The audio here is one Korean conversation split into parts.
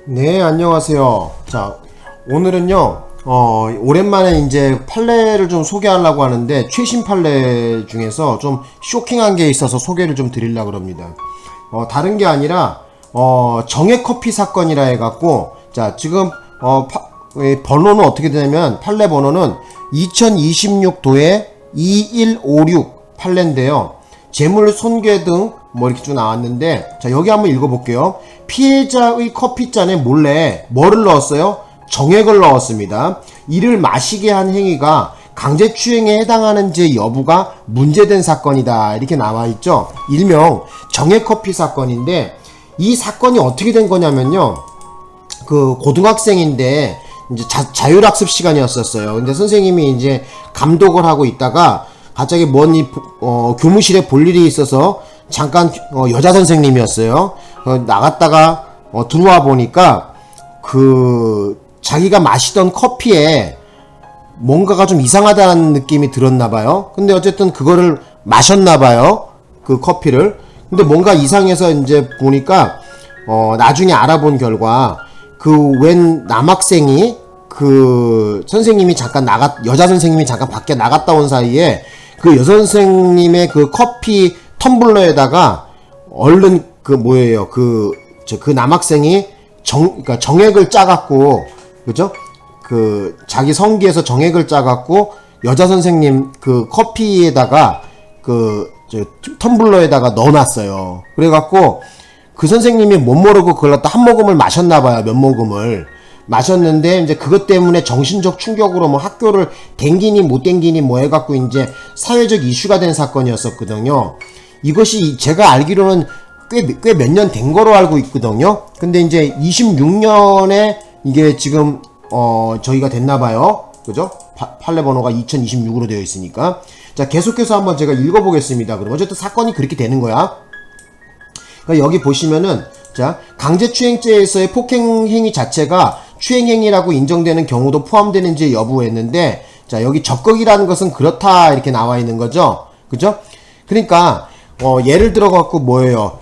네, 안녕하세요. 자, 오늘은요, 오랜만에 이제 판례를 좀 소개하려고 하는데, 최신 판례 중에서 좀 쇼킹한 게 있어서 소개를 좀 드리려고 합니다. 다른 게 아니라, 정액커피 사건이라 해갖고, 자, 지금, 이 번호는 어떻게 되냐면, 판례 번호는 2026도에 2156 판례인데요. 재물 손괴 등 뭐 이렇게 쭉 나왔는데, 자, 여기 한번 읽어볼게요. 피해자의 커피잔에 몰래 뭐를 넣었어요? 정액을 넣었습니다. 이를 마시게 한 행위가 강제추행에 해당하는지 여부가 문제된 사건이다, 이렇게 나와있죠. 일명 정액커피 사건인데, 이 사건이 어떻게 된 거냐면요, 그 고등학생인데 이제 자율학습 시간이었었어요. 근데 선생님이 이제 감독을 하고 있다가 갑자기 교무실에 볼 일이 있어서 잠깐 여자 선생님이었어요. 나갔다가 들어와 보니까 그 자기가 마시던 커피에 뭔가가 좀 이상하다는 느낌이 들었나봐요. 근데 어쨌든 그거를 마셨나봐요, 그 커피를. 근데 뭔가 이상해서 이제 보니까 나중에 알아본 결과 그 웬 남학생이 그 선생님이 잠깐 여자 선생님이 잠깐 밖에 나갔다 온 사이에 그 여자 선생님의 그 커피 텀블러에다가 얼른 그 남학생이 그러니까 정액을 짜갖고, 그죠? 그 자기 성기에서 정액을 짜갖고 여자 선생님 그 커피에다가 텀블러에다가 넣어놨어요. 그래갖고 그 선생님이 못 모르고 그걸 갖다 한 모금을 마셨나봐요. 몇 모금을 마셨는데, 이제 그것 때문에 정신적 충격으로 뭐 학교를 댕기니 못 댕기니 뭐 해갖고 이제 사회적 이슈가 된 사건이었었거든요. 이것이 제가 알기로는 꽤 몇 년 된 거로 알고 있거든요. 근데 이제 26년에 이게 지금 저희가 됐나봐요. 그죠? 판례 번호가 2026으로 되어 있으니까. 자, 계속해서 한번 제가 읽어보겠습니다. 그럼 어쨌든 사건이 그렇게 되는 거야. 그러니까 여기 보시면은, 자, 강제추행죄에서의 폭행행위 자체가 추행행위라고 인정되는 경우도 포함되는지 여부했는데, 자, 여기 적극이라는 것은 그렇다, 이렇게 나와 있는 거죠. 그죠? 그러니까 예를 들어 갖고 뭐예요?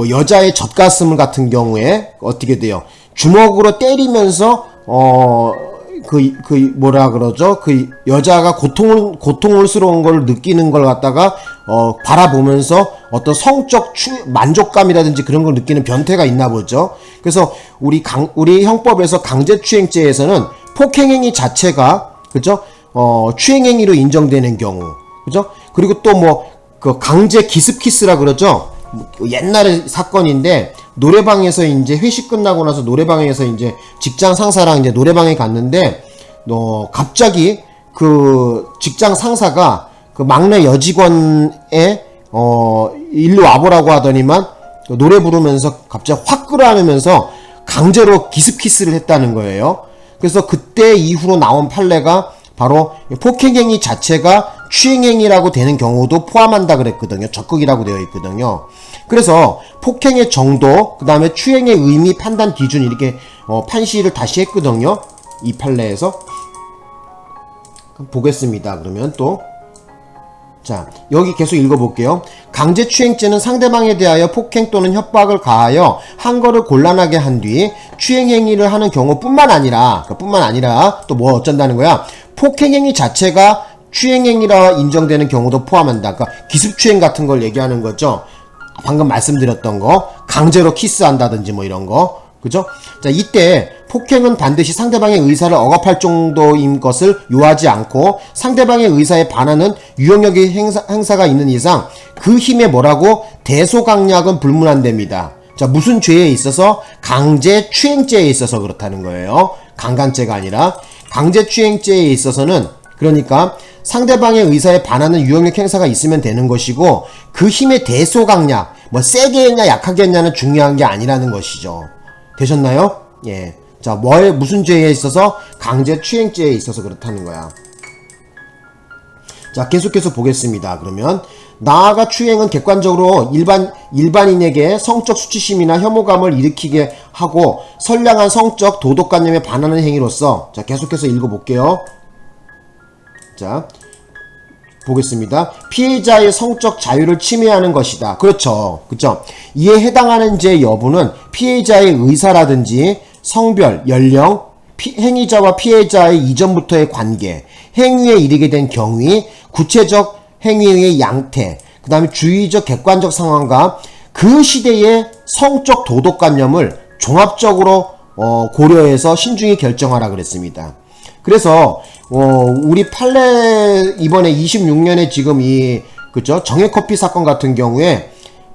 여자의 젖가슴 같은 경우에 어떻게 돼요? 주먹으로 때리면서 뭐라 그러죠? 그 여자가 고통스러운 걸 느끼는 걸 갖다가 바라보면서 어떤 성적 만족감이라든지 그런 걸 느끼는 변태가 있나 보죠. 그래서 우리 형법에서 강제추행죄에서는 폭행행위 자체가, 그죠? 추행행위로 인정되는 경우, 그죠? 그리고 또 그 강제 기습키스라 그러죠. 옛날의 사건인데, 노래방에서 이제 회식 끝나고 나서 노래방에서 이제 직장 상사랑 이제 노래방에 갔는데, 갑자기 그 직장 상사가 그 막내 여직원의 일로 와보라고 하더니만 노래 부르면서 갑자기 확 끌어안으면서 강제로 기습키스를 했다는 거예요. 그래서 그때 이후로 나온 판례가 바로 폭행행위 자체가 추행행위라고 되는 경우도 포함한다 그랬거든요. 적극이라고 되어 있거든요. 그래서 폭행의 정도, 그 다음에 추행의 의미, 판단 기준, 이렇게 판시를 다시 했거든요. 이 판례에서. 보겠습니다. 그러면 또, 자, 여기 계속 읽어볼게요. 강제추행죄는 상대방에 대하여 폭행 또는 협박을 가하여 한 거를 곤란하게 한 뒤 추행행위를 하는 경우뿐만 아니라 또 뭐 어쩐다는 거야? 폭행행위 자체가 추행행위라 인정되는 경우도 포함한다. 그러니까 기습추행 같은 걸 얘기하는 거죠. 방금 말씀드렸던 거, 강제로 키스한다든지 뭐 이런 거, 그죠? 자, 이때 폭행은 반드시 상대방의 의사를 억압할 정도인 것을 요하지 않고 상대방의 의사에 반하는 유형력의 행사가 있는 이상 그 힘에 뭐라고? 대소강약은 불문한답니다. 자, 무슨 죄에 있어서? 강제추행죄에 있어서 그렇다는 거예요. 강간죄가 아니라. 강제추행죄에 있어서는, 그러니까 상대방의 의사에 반하는 유형력 행사가 있으면 되는 것이고, 그 힘의 대소강약, 뭐 세게 했냐 약하게 했냐는 중요한 게 아니라는 것이죠. 되셨나요? 예. 자, 무슨 죄에 있어서? 강제추행죄에 있어서 그렇다는 거야. 자, 계속해서 보겠습니다. 그러면 나아가 추행은 객관적으로 일반인에게 성적 수치심이나 혐오감을 일으키게 하고 선량한 성적 도덕관념에 반하는 행위로서, 자, 계속해서 읽어볼게요. 자, 보겠습니다. 피해자의 성적 자유를 침해하는 것이다. 그렇죠. 그렇죠. 이에 해당하는 죄 여부는 피해자의 의사라든지 성별, 연령, 행위자와 피해자의 이전부터의 관계, 행위에 이르게 된 경위, 구체적 행위의 양태, 그 다음에 주의적 객관적 상황과 그 시대의 성적 도덕관념을 종합적으로 고려해서 신중히 결정하라 그랬습니다. 그래서 우리 판례 이번에 26년에 지금 그죠? 정해커피 사건 같은 경우에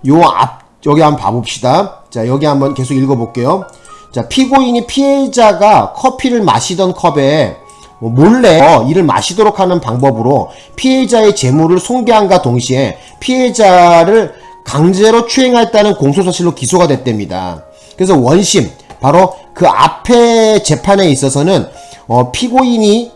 여기 한번 봐봅시다. 자, 여기 한번 계속 읽어볼게요. 자, 피고인이 피해자가 커피를 마시던 컵에 몰래 이를 마시도록 하는 방법으로 피해자의 재물을 손괴함과 동시에 피해자를 강제로 추행했다는 공소사실로 기소가 됐답니다. 그래서 원심, 바로 그 앞에 재판에 있어서는 피고인이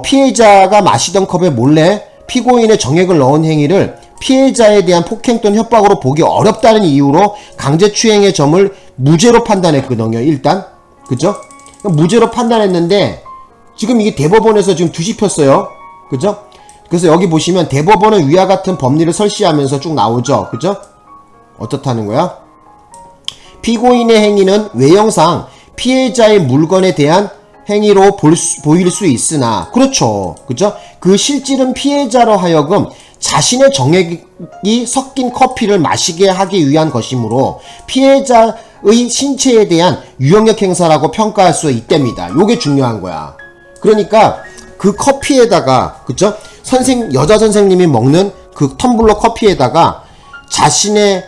피해자가 마시던 컵에 몰래 피고인의 정액을 넣은 행위를 피해자에 대한 폭행 또는 협박으로 보기 어렵다는 이유로 강제추행의 점을 무죄로 판단했거든요. 일단 그죠? 무죄로 판단했는데 지금 이게 대법원에서 지금 뒤집혔어요. 그죠? 그래서 여기 보시면 대법원은 위와 같은 법리를 설시하면서 쭉 나오죠. 그죠? 어떻다는 거야? 피고인의 행위는 외형상 피해자의 물건에 대한 행위로 보일 수 있으나, 그렇죠. 그죠? 그 실질은 피해자로 하여금 자신의 정액이 섞인 커피를 마시게 하기 위한 것이므로 피해자의 신체에 대한 유형력 행사라고 평가할 수 있답니다. 요게 중요한 거야. 그러니까 그 커피에다가, 그죠? 여자 선생님이 먹는 그 텀블러 커피에다가 자신의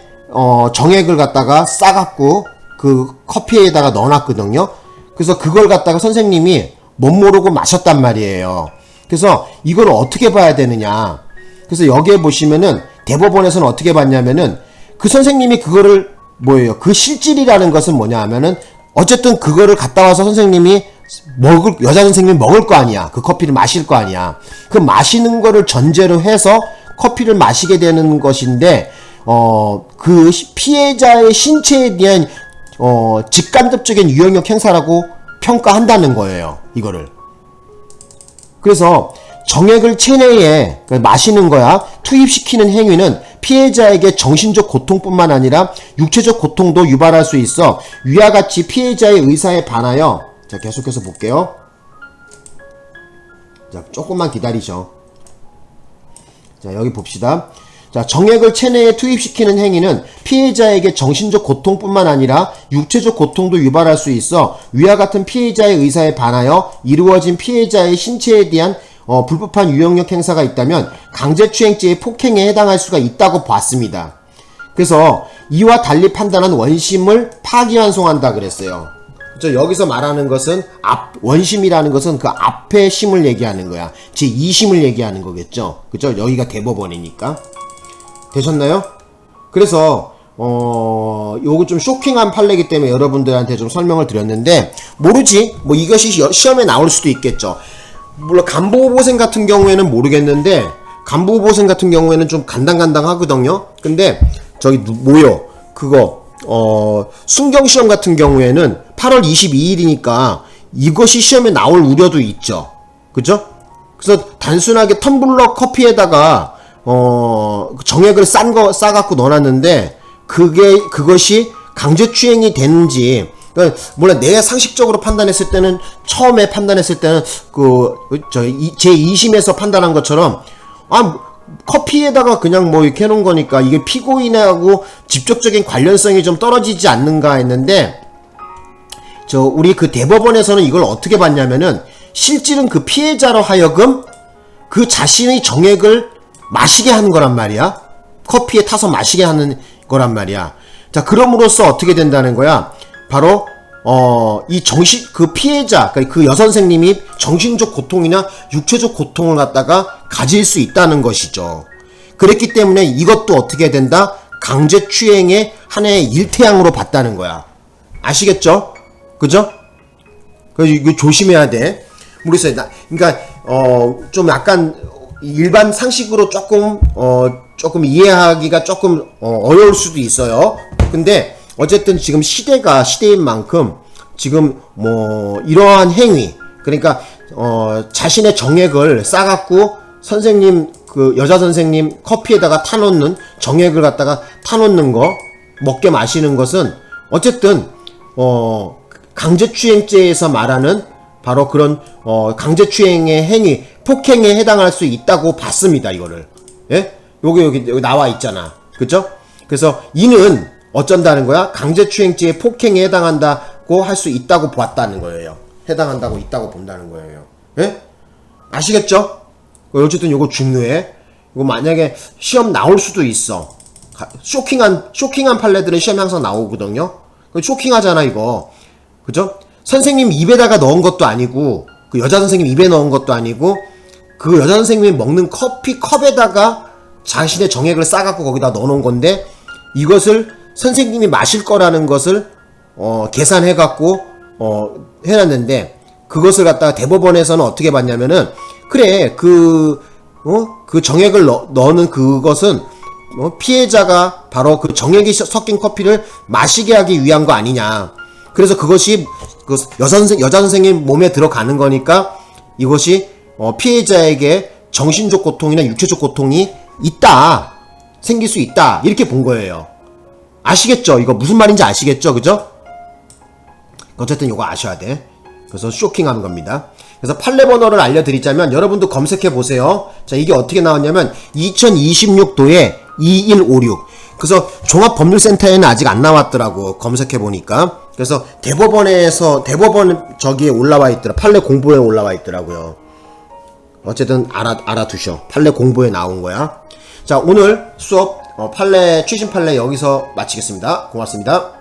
정액을 갖다가 싸갖고 그 커피에다가 넣어놨거든요. 그래서 그걸 갖다가 선생님이 못 모르고 마셨단 말이에요. 그래서 이걸 어떻게 봐야 되느냐. 그래서 여기에 보시면은 대법원에서는 어떻게 봤냐면은 그 선생님이 그거를 그 실질이라는 것은 뭐냐 하면은 어쨌든 그거를 갖다 와서 선생님이 여자 선생님이 먹을 거 아니야. 그 커피를 마실 거 아니야. 그 마시는 거를 전제로 해서 커피를 마시게 되는 것인데, 그 피해자의 신체에 대한 직간접적인 유형력 행사라고 평가한다는 거예요. 이거를. 그래서 정액을 체내에 마시는 거야 투입시키는 행위는 피해자에게 정신적 고통뿐만 아니라 육체적 고통도 유발할 수 있어 위와 같이 피해자의 의사에 반하여, 자, 계속해서 볼게요. 자, 조금만 기다리셔. 자, 여기 봅시다. 자, 정액을 체내에 투입시키는 행위는 피해자에게 정신적 고통뿐만 아니라 육체적 고통도 유발할 수 있어 위와 같은 피해자의 의사에 반하여 이루어진 피해자의 신체에 대한 불법한 유형력 행사가 있다면 강제추행죄의 폭행에 해당할 수가 있다고 봤습니다. 그래서 이와 달리 판단한 원심을 파기환송한다 그랬어요. 그렇죠? 여기서 말하는 것은 원심이라는 것은 그 앞에 심을 얘기하는 거야. 제2심을 얘기하는 거겠죠. 그죠? 여기가 대법원이니까. 되셨나요? 그래서 요거 좀 쇼킹한 판례이기 때문에 여러분들한테 좀 설명을 드렸는데, 모르지, 뭐 이것이 시험에 나올 수도 있겠죠. 물론 간부보생 같은 경우에는 모르겠는데, 간부보생 같은 경우에는 좀 간당간당하거든요. 근데 저기 그거 순경시험 같은 경우에는 8월 22일이니까 이것이 시험에 나올 우려도 있죠. 그죠? 그래서 단순하게 텀블러 커피에다가 정액을 싸갖고 넣어놨는데 그것이 강제추행이 되는지, 그러니까 물론 내가 상식적으로 판단했을 때는, 처음에 판단했을 때는 제2심에서 판단한 것처럼 커피에다가 그냥 이렇게 해놓은 거니까 이게 피고인하고 직접적인 관련성이 좀 떨어지지 않는가 했는데, 우리 그 대법원에서는 이걸 어떻게 봤냐면은 실질은 그 피해자로 하여금 그 자신의 정액을 마시게 하는 거란 말이야. 커피에 타서 마시게 하는 거란 말이야. 자, 그럼으로써 어떻게 된다는 거야? 바로 그 피해자, 그러니까 그 여선생님이 정신적 고통이나 육체적 고통을 갖다가 가질 수 있다는 것이죠. 그랬기 때문에 이것도 어떻게 된다? 강제추행의 하나의 일태양으로 봤다는 거야. 아시겠죠? 그죠? 그래서 이거 조심해야 돼. 모르겠어요. 그러니까 좀 약간 일반 상식으로 조금 이해하기가 조금 어려울 수도 있어요. 근데 어쨌든 지금 시대가 시대인 만큼 지금 이러한 행위, 그러니까 자신의 정액을 싸갖고 선생님 그 여자 선생님 커피에다가 타놓는 정액을 갖다가 타놓는 거 먹게 마시는 것은 어쨌든 강제추행죄에서 말하는 바로 그런 강제추행의 행위, 폭행에 해당할 수 있다고 봤습니다. 이거를. 예? 여기 나와 있잖아. 그죠? 그래서 이는 어쩐다는 거야? 강제추행죄의 폭행에 해당한다고 할 수 있다고 보았다는 거예요. 해당한다고 있다고 본다는 거예요. 예? 아시겠죠? 어쨌든 요거 중요해. 이거 만약에 시험 나올 수도 있어. 쇼킹한 판례들은 시험에 항상 나오거든요. 쇼킹하잖아 이거. 그죠? 선생님 입에다가 넣은 것도 아니고 그 여자 선생님 입에 넣은 것도 아니고 그 여자 선생님이 먹는 커피 컵에다가 자신의 정액을 싸갖고 거기다 넣어놓은 건데 이것을 선생님이 마실 거라는 것을 계산해갖고 해놨는데 그것을 갖다가 대법원에서는 어떻게 봤냐면은 그래 그 정액을 넣는 그것은 피해자가 바로 그 정액이 섞인 커피를 마시게 하기 위한 거 아니냐. 그래서 그것이 그 여자 선생님 몸에 들어가는 거니까 이것이 피해자에게 정신적 고통이나 육체적 고통이 있다. 생길 수 있다. 이렇게 본 거예요. 아시겠죠? 이거 무슨 말인지 아시겠죠? 그죠? 어쨌든 이거 아셔야 돼. 그래서 쇼킹한 겁니다. 그래서 판례 번호를 알려드리자면 여러분도 검색해 보세요. 자, 이게 어떻게 나왔냐면 2026도에 2156. 그래서 종합법률센터에는 아직 안 나왔더라고. 검색해 보니까. 그래서 대법원 저기에 올라와 있더라. 판례 공보에 올라와 있더라고요. 어쨌든 알아두셔. 판례 공보에 나온 거야. 자, 오늘 수업 판례 최신 판례 여기서 마치겠습니다. 고맙습니다.